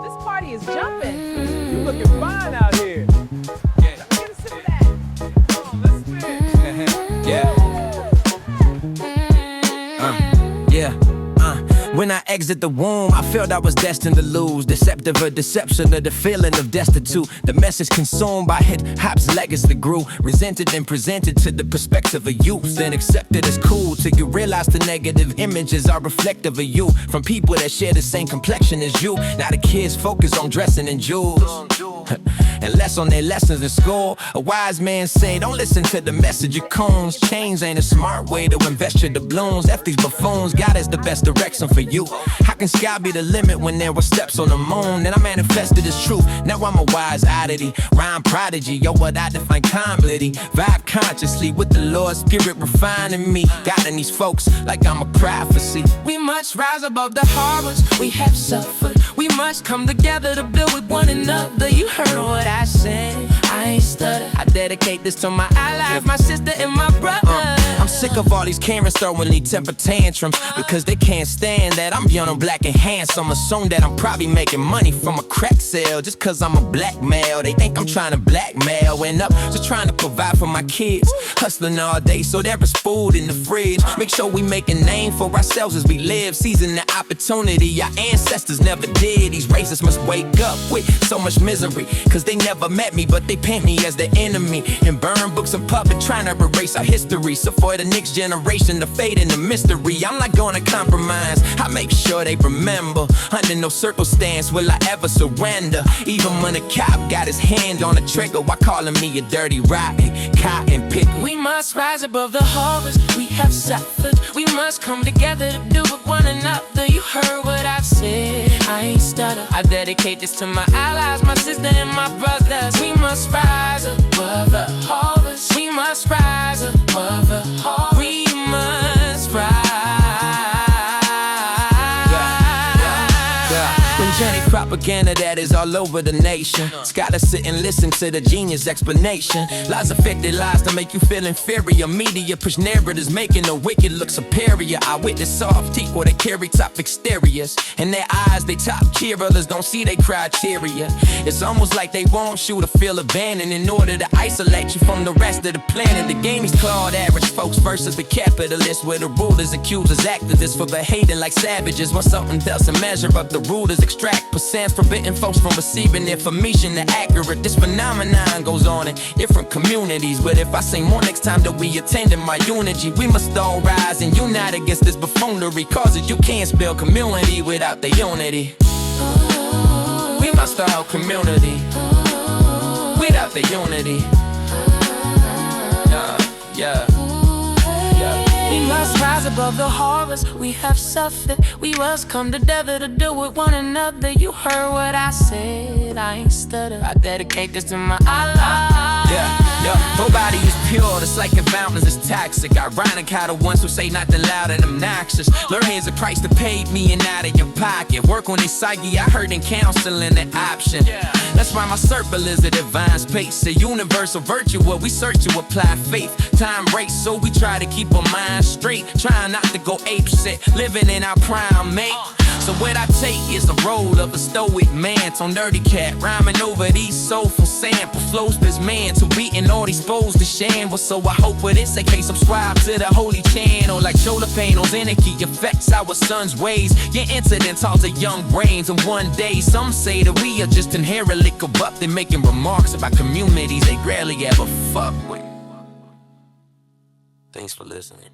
This party is jumping. You looking fine out here. Yeah. Get a sip of that. Come on, let's spin. Yeah. When I exit the womb, I felt I was destined to lose. Deceptive, a deception of the feeling of destitute. The message consumed by hip-hop's legacy grew. Resented and presented to the perspective of youth. Then accepted as cool till you realize the negative images are reflective of you. From people that share the same complexion as you. Now the kids focus on dressing in jewels and less on their lessons in school. A wise man say, don't listen to the message of cones. Change ain't a smart way to invest your doubloons. F these buffoons, God is the best direction for you. How can sky be the limit when there were steps on the moon? Then I manifested as truth, now I'm a wise oddity. Rhyme prodigy, yo, what I define comedy. Vibe consciously with the Lord's spirit refining me. Guiding these folks like I'm a prophecy. We must rise above the horrors we have suffered. We must come together to build with one another. You heard what I said, I ain't stutter. I dedicate this to my allies, My sister and my brother. I'm sick of all these Karens throwing these temper tantrums because they can't stand that I'm young and black and handsome. Assume that I'm probably making money from a crack sale just cause I'm a black male. They think I'm trying to blackmail. End up just trying to provide for my kids. Hustling all day so there is food in the fridge. Make sure we make a name for ourselves as we live. Seizing the opportunity our ancestors never did. These racists must wake up with so much misery cause they never met me but they paint me as the enemy and burn books in public trying to erase our history. So for the next generation to fade in the mystery, I'm not gonna compromise. I make sure they remember. Under no circumstance will I ever surrender. Even when a cop got his hand on the trigger, why calling me a dirty rotten cotton pick? We must rise above the horrors we have suffered. We must come together to do with one another. You heard what I've said, I ain't stutter. I dedicate this to my allies, my sister and my brothers. We must rise above the horrors. We must rise above the horrors. We must rise. When Jenny propaganda that is all over the nation, scholars sit and listen to the genius explanation. Lies affected lies to make you feel inferior. Media push narratives making the wicked look superior. I witness soft teeth where they carry top exteriors. In their eyes they top cheerleaders don't see their criteria. It's almost like they want you to feel abandoned in order to isolate you from the rest of the planet. The game is called average folks versus the capitalists, where the rulers accuse us activists for behaving like savages. When something doesn't measure up, the rulers extract percent, preventing folks from receiving information that accurate. This phenomenon goes on in different communities, but if I say more next time that we attending my unity, we must all rise and unite against this buffoonery. Causes you can't spell community without the unity. We must all community without the unity. Yeah. We must rise above the horrors we have suffered. We must come together to do with one another. You heard what I said, I ain't stutter. I dedicate this to my allies. Nobody is pure, it's like a violence is toxic. Ironic how the ones who say nothing loud and obnoxious. Learn here's a price to pay me and out of your pocket. Work on this psyche, I heard in counseling an option. That's why my circle is a divine space, a universal virtue where we search to apply faith. Time race, so we try to keep our minds straight, trying not to go ape shit, living in our prime, mate. So what I take is the role of a stoic man, to nerdy cat, rhyming over these soulful sample flows. This man to beating all these foes to shamble. So I hope for this AK subscribe to the holy channel, like shoulder panels, energy affects our son's ways. Your incidents alter young brains, and one day some say that we are just inherently corrupted, making remarks about communities they rarely ever fuck with. Thanks for listening.